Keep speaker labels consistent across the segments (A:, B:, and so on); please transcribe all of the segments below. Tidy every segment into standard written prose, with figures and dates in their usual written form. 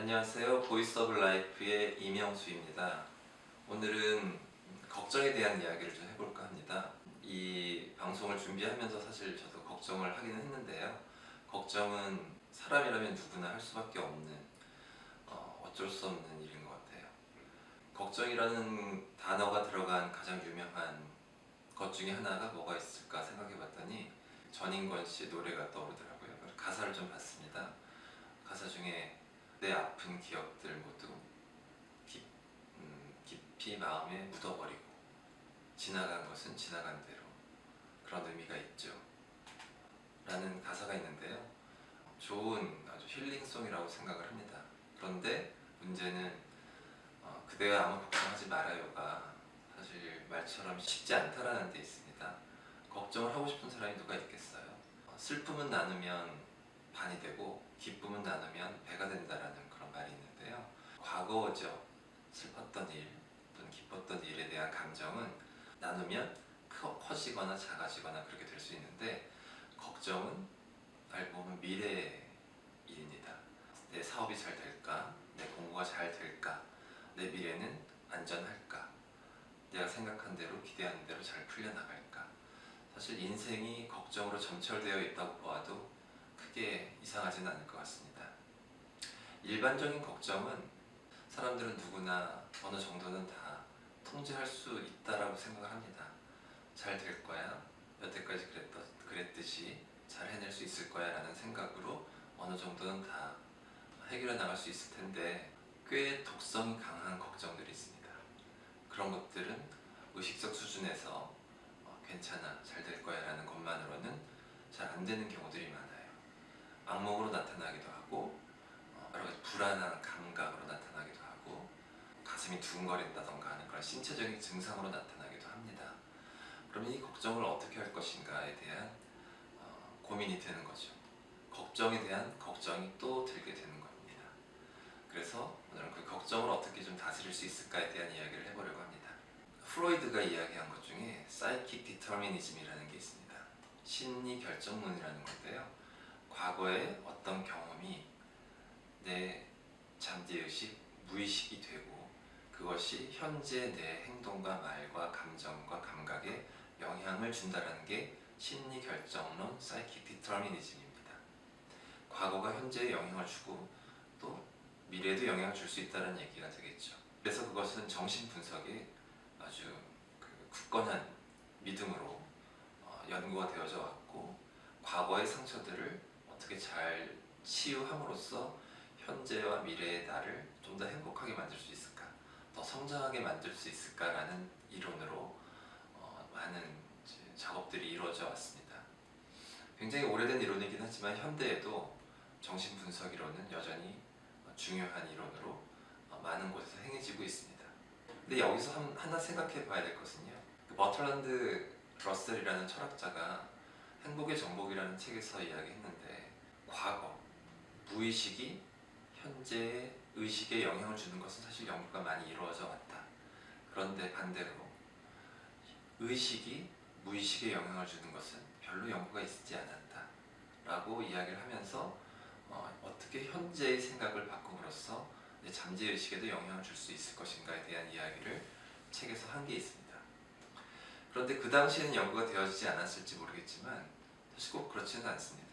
A: 안녕하세요. 보이스 오브 라이프의 이명수입니다. 오늘은 걱정에 대한 이야기를 좀 해볼까 합니다. 이 방송을 준비하면서 사실 저도 걱정을 하기는 했는데요. 걱정은 사람이라면 누구나 할 수밖에 없는 어쩔 수 없는 일인 것 같아요. 걱정이라는 단어가 들어간 가장 유명한 것 중에 하나가 뭐가 있을까 생각해 봤더니 전인권 씨의 노래가 떠오르더라고요. 가사를 좀 봤습니다. 가사 중에 내 아픈 기억들 모두 깊이 마음에 묻어버리고 지나간 것은 지나간 대로, 그런 의미가 있죠 라는 가사가 있는데요. 좋은 아주 힐링송이라고 생각을 합니다. 그런데 문제는 그대가 아무 걱정하지 말아요가 사실 말처럼 쉽지 않다라는 데 있습니다. 걱정을 하고 싶은 사람이 누가 있겠어요. 슬픔은 나누면 반이 되고 기쁨은 나누면 배가 된다라는 그런 말이 있는데요. 과거죠. 슬펐던 일 또는 기뻤던 일에 대한 감정은 나누면 커지거나 작아지거나 그렇게 될 수 있는데, 걱정은 알고 보면 미래의 일입니다. 내 사업이 잘 될까? 내 공부가 잘 될까? 내 미래는 안전할까? 내가 생각한 대로 기대하는 대로 잘 풀려나갈까? 사실 인생이 걱정으로 점철되어 있다고 보아도 크게 이상하지는 않을 것 같습니다. 일반적인 걱정은 사람들은 누구나 어느 정도는 다 통제할 수 있다라고 생각을 합니다. 잘 될 거야, 여태까지 그랬듯이 잘 해낼 수 있을 거야 라는 생각으로 어느 정도는 다 해결해 나갈 수 있을 텐데, 꽤 독성이 강한 걱정들이 있습니다. 그런 것들은 의식적 수준에서 괜찮아, 잘 될 거야 라는 것만으로는 잘 안 되는 경우들이 많아요. 악몽으로 나타나기도 하고 여러 가지 불안한 감각으로 나타나기도 하고 가슴이 두근거린다던가 하는 그런 신체적인 증상으로 나타나기도 합니다. 그러면 이 걱정을 어떻게 할 것인가에 대한 고민이 되는 거죠. 걱정에 대한 걱정이 또 들게 되는 겁니다. 그래서 오늘은 그 걱정을 어떻게 좀 다스릴 수 있을까에 대한 이야기를 해보려고 합니다. 프로이드가 이야기한 것 중에 사이킥 디터미니즘이라는 게 있습니다. 심리 결정론이라는 건데요. 과거의 어떤 경험이 내 잠재의식, 무의식이 되고 그것이 현재 내 행동과 말과 감정과 감각에 영향을 준다는 게 심리 결정론 사이킥 디터미니즘입니다. 과거가 현재에 영향을 주고 또 미래에도 영향을 줄 수 있다는 얘기가 되겠죠. 그래서 그것은 정신분석의 아주 굳건한 믿음으로 연구가 되어져 왔고, 과거의 상처들을 어떻게 잘 치유함으로써 현재와 미래의 나를 좀 더 행복하게 만들 수 있을까, 더 성장하게 만들 수 있을까라는 이론으로 많은 작업들이 이루어져 왔습니다. 굉장히 오래된 이론이긴 하지만 현대에도 정신분석 이론은 여전히 중요한 이론으로 많은 곳에서 행해지고 있습니다. 근데 여기서 하나 생각해 봐야 될 것은요, 버틀란드 러셀이라는 철학자가 행복의 정복이라는 책에서 이야기했는데, 과거, 무의식이 현재의 의식에 영향을 주는 것은 사실 연구가 많이 이루어져 왔다. 그런데 반대로 의식이 무의식에 영향을 주는 것은 별로 연구가 있지 않았다 라고 이야기를 하면서 어떻게 현재의 생각을 바꿈으로써 내 잠재의식에도 영향을 줄 수 있을 것인가에 대한 이야기를 책에서 한 게 있습니다. 그런데 그 당시에는 연구가 되어지지 않았을지 모르겠지만 사실 꼭 그렇지는 않습니다.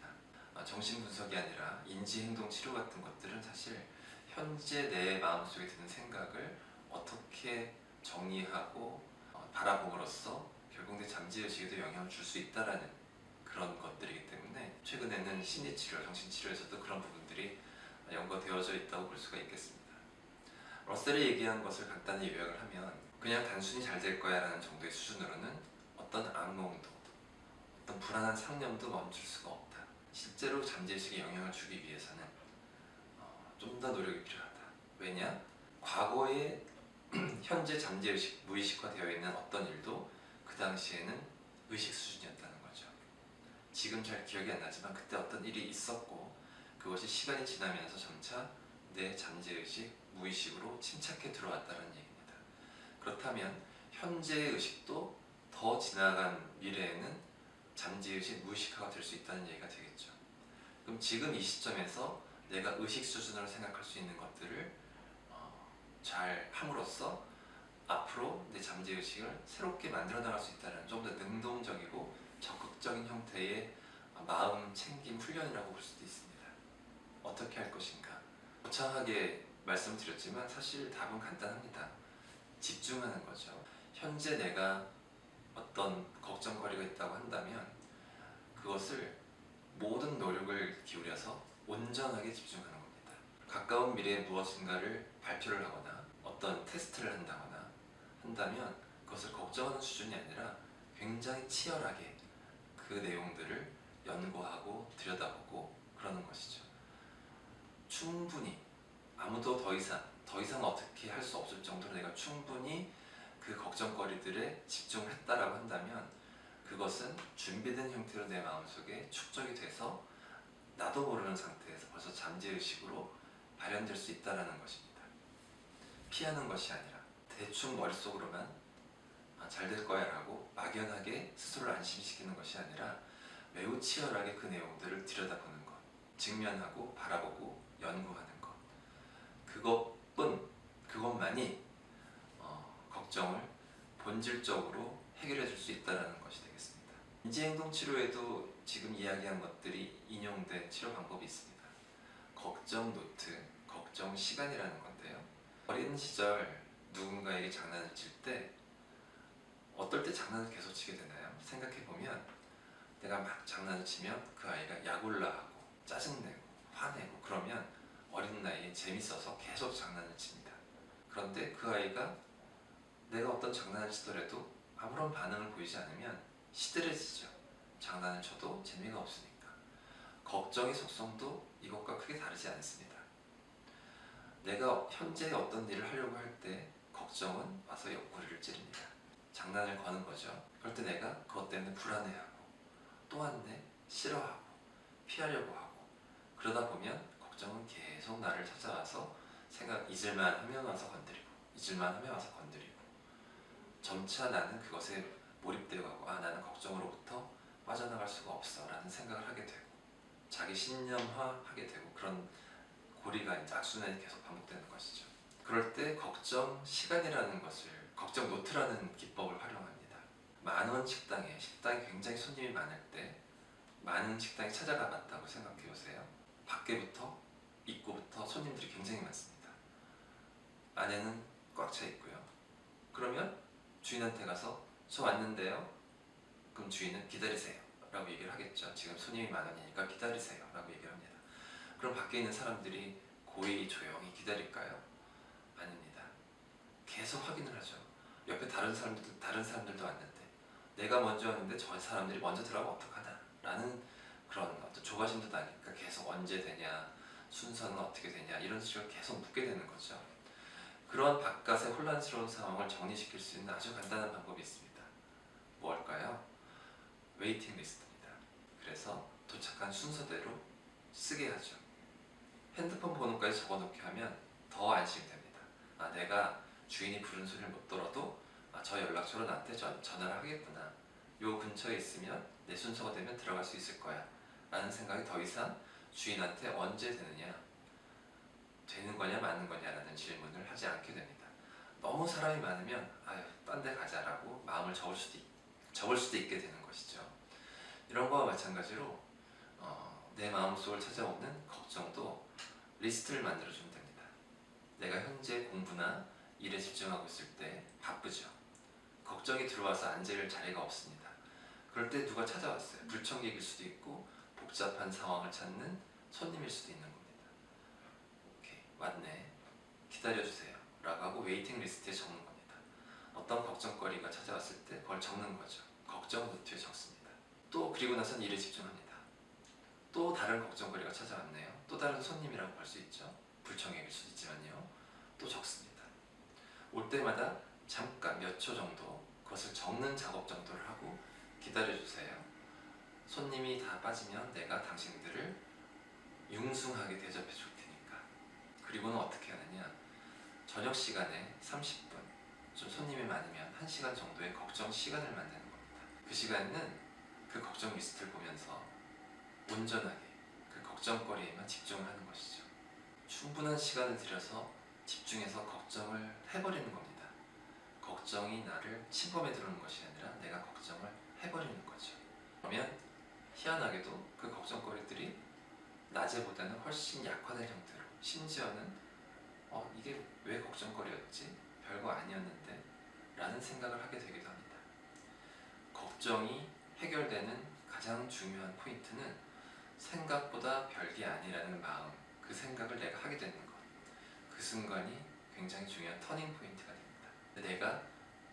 A: 정신분석이 아니라 인지행동치료 같은 것들은 사실 현재 내 마음속에 드는 생각을 어떻게 정리하고 바라봄으로써 결국 내 잠재의식에도 영향을 줄 수 있다는 그런 것들이기 때문에 최근에는 심리치료, 정신치료에서도 그런 부분들이 연구가 되어져 있다고 볼 수가 있겠습니다. 러셀이 얘기한 것을 간단히 요약을 하면, 그냥 단순히 잘 될 거야 라는 정도의 수준으로는 어떤 악몽도 어떤 불안한 상념도 멈출 수가 없다. 실제로 잠재의식에 영향을 주기 위해서는 좀 더 노력이 필요하다. 왜냐? 과거에 현재 잠재의식, 무의식화되어 있는 어떤 일도 그 당시에는 의식 수준이었다는 거죠. 지금 잘 기억이 안 나지만 그때 어떤 일이 있었고 그것이 시간이 지나면서 점차 내 잠재의식, 무의식으로 침착해 들어왔다는 얘기입니다. 그렇다면 현재의 의식도 더 지나간 미래에는 잠재의식, 무의식화가 될 수 있다는 얘기가 되겠죠. 그럼 지금 이 시점에서 내가 의식 수준으로 생각할 수 있는 것들을 잘 함으로써 앞으로 내 잠재의식을 새롭게 만들어 나갈 수 있다는 좀 더 능동적이고 적극적인 형태의 마음 챙김 훈련이라고 볼 수도 있습니다. 어떻게 할 것인가? 거창하게 말씀드렸지만 사실 답은 간단합니다. 집중하는 거죠. 현재 내가 어떤 걱정거리가 있다고 한다면 그것을 모든 노력을 기울여서 온전하게 집중하는 겁니다. 가까운 미래에 무엇인가를 발표를 하거나 어떤 테스트를 한다면 그것을 걱정하는 수준이 아니라 굉장히 치열하게 그 내용들을 연구하고 들여다보고 그러는 것이죠. 충분히 아무도 더 이상 어떻게 할 수 없을 정도로 내가 충분히 그 걱정거리들에 집중을 했다라고 한다면 그것은 준비된 형태로 내 마음속에 축적이 돼서 나도 모르는 상태에서 벌써 잠재의식으로 발현될 수 있다는 것입니다. 피하는 것이 아니라 대충 머릿속으로만 잘 될 거야 라고 막연하게 스스로를 안심시키는 것이 아니라 매우 치열하게 그 내용들을 들여다보는 것, 직면하고 바라보고 연구하는 것, 그것만이 걱정을 본질적으로 해결해 줄 수 있다는 것이 되겠습니다. 인지행동치료에도 지금 이야기한 것들이 인용된 치료 방법이 있습니다. 걱정 노트, 걱정 시간이라는 건데요. 어린 시절 누군가에게 장난을 칠 때 어떨 때 장난을 계속 치게 되나요? 생각해보면 내가 막 장난을 치면 그 아이가 약올라하고 짜증내고 화내고 그러면 어린 나이에 재밌어서 계속 장난을 칩니다. 그런데 그 아이가 내가 어떤 장난을 치더라도 아무런 반응을 보이지 않으면 시들해지죠. 장난을 쳐도 재미가 없으니까. 걱정의 속성도 이것과 크게 다르지 않습니다. 내가 현재 어떤 일을 하려고 할 때 걱정은 와서 옆구리를 찌릅니다. 장난을 거는 거죠. 그럴 때 내가 그것 때문에 불안해하고 또 왔네, 싫어하고 피하려고 하고 그러다 보면 걱정은 계속 나를 찾아와서 잊을만 하면 와서 건드리고 잊을만 하면 와서 건드리고 점차 나는 그것에 몰입되어 가고 나는 걱정으로부터 빠져나갈 수가 없어 라는 생각을 하게 되고 자기 신념화하게 되고 그런 고리가 이제 악순환이 계속 반복되는 것이죠. 그럴 때 걱정 시간이라는 것을 걱정 노트라는 기법을 활용합니다. 많은 식당에 굉장히 손님이 많을 때 많은 식당에 찾아가 봤다고 생각해 보세요. 밖에부터 입구부터 손님들이 굉장히 많습니다. 안에는 꽉 차 있고요. 그러면 주인한테 가서 저 왔는데요. 그럼 주인은 기다리세요 라고 얘기를 하겠죠. 지금 손님이 많으니까 기다리세요 라고 얘기를 합니다. 그럼 밖에 있는 사람들이 고이 조용히 기다릴까요? 아닙니다. 계속 확인을 하죠. 옆에 다른 사람들도 왔는데 내가 먼저 왔는데 저 사람들이 먼저 들어가면 어떡하나 라는 그런 어떤 조바심도 나니까 계속 언제 되냐, 순서는 어떻게 되냐 이런 식으로 계속 묻게 되는 거죠. 그런 바깥의 혼란스러운 상황을 정리시킬 수 있는 아주 간단한 방법이 있습니다. 뭘까요? 웨이팅 리스트입니다. 그래서 도착한 순서대로 쓰게 하죠. 핸드폰 번호까지 적어놓게 하면 더 안심이 됩니다. 내가 주인이 부른 소리를 못 들어도 저 연락처로 나한테 전화를 하겠구나. 요 근처에 있으면 내 순서가 되면 들어갈 수 있을 거야 라는 생각이 더 이상 주인한테 언제 되는 거냐 마는 거냐 라는 질문을 하지 않게 됩니다. 너무 사람이 많으면 딴 데 가자라고 마음을 접을 수도 있게 되는 것이죠. 이런 거와 마찬가지로 내 마음속을 찾아오는 걱정도 리스트를 만들어주면 됩니다. 내가 현재 공부나 일에 집중하고 있을 때 바쁘죠. 걱정이 들어와서 앉을 자리가 없습니다. 그럴 때 누가 찾아왔어요. 불청객일 수도 있고 복잡한 상황을 찾는 손님일 수도 있는 겁니다. 오케이, 왔네. 기다려주세요 라고 하고 웨이팅 리스트에 적는 겁니다. 어떤 걱정거리가 찾아왔을 때 그걸 적는 거죠. 걱정 노트에 적습니다. 또 그리고 나선 일에 집중합니다. 또 다른 걱정거리가 찾아왔네요. 또 다른 손님이라고 볼 수 있죠. 불청객일 수도 있지만요. 또 적습니다. 올 때마다 잠깐 몇 초 정도 그것을 적는 작업 정도를 하고 기다려주세요. 손님이 다 빠지면 내가 당신들을 융숭하게 대접해 줄 테니까. 그리고는 어떻게 하느냐, 저녁 시간에 30분, 좀 손님이 많으면 1시간 정도의 걱정 시간을 만드는 겁니다. 그 시간은 그 걱정 리스트를 보면서 온전하게 그 걱정 걱정거리에만 집중을 하는 것이죠. 충분한 시간을 들여서 집중해서 걱정을 해버리는 겁니다. 걱정이 나를 침범해 들어오는 것이 아니라 내가 걱정을 해버리는 거죠. 그러면 희한하게도 그 걱정거리들이 낮에보다는 훨씬 약화된 형태로, 심지어는 이게 왜 걱정거리였지? 별거 아니었는데? 라는 생각을 하게 되기도 합니다. 걱정이 해결되는 가장 중요한 포인트는 생각보다 별게 아니라는 마음, 그 생각을 내가 하게 되는 것. 그 순간이 굉장히 중요한 터닝 포인트가 됩니다. 내가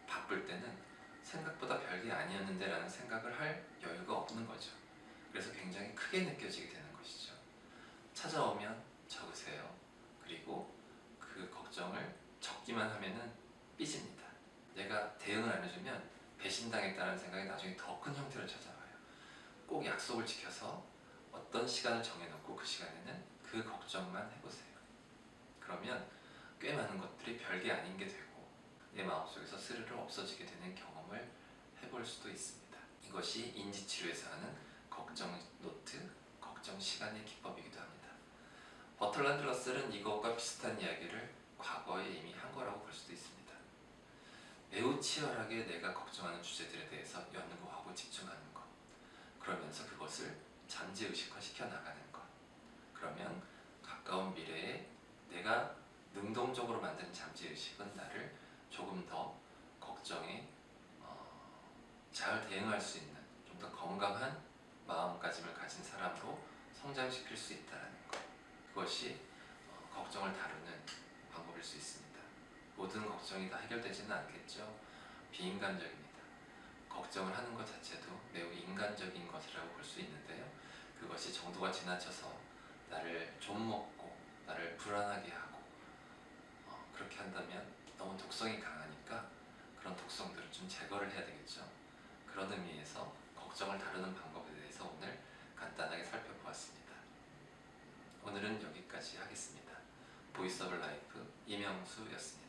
A: 바쁠 때는 생각보다 별게 아니었는데 라는 생각을 할 여유가 없는 거죠. 그래서 굉장히 크게 느껴지게 되는 것이죠. 찾아오면 적으세요. 그리고 그 걱정을 적기만 하면은 삐집니다. 내가 대응을 안 해주면 배신당했다는 생각이 나중에 더 큰 형태로 찾아와요. 꼭 약속을 지켜서 어떤 시간을 정해놓고 그 시간에는 그 걱정만 해보세요. 그러면 꽤 많은 것들이 별게 아닌 게 되고 내 마음속에서 스르르 없어지게 되는 경험을 해볼 수도 있습니다. 이것이 인지치료에서 하는 걱정 노트, 걱정 시간의 기법이기도 합니다. 버틀란드 러셀은 이것과 비슷한 이야기를 과거에 이미 한 거라고 볼 수도 있습니다. 매우 치열하게 내가 걱정하는 주제들에 대해서 연구하고 집중하는 것, 그러면서 그것을 잠재의식화 시켜 나가는 것. 그러면 가까운 미래에 내가 능동적으로 만드는 잠재의식은 나를 조금 더 걱정에 잘 대응할 수 있는 좀 더 건강한 마음가짐을 가진 사람으로 성장시킬 수 있다는 것. 그것이 걱정을 다루는 방법일 수 있습니다. 모든 걱정이 다 해결되지는 않겠죠. 비인간적입니다. 걱정을 하는 것 자체도 매우 인간적인 것이라고 볼 수 있는데요. 그것이 정도가 지나쳐서 나를 좀먹고 나를 불안하게 하고 그렇게 한다면 너무 독성이 강하니까 그런 독성들을 좀 제거를 해야 되겠죠. 그런 의미에서 걱정을 다루는 방법에 대해서 오늘 간단하게 살펴보았습니다. 오늘은 여기까지 하겠습니다. 보이스 오브 라이프 이명수였습니다.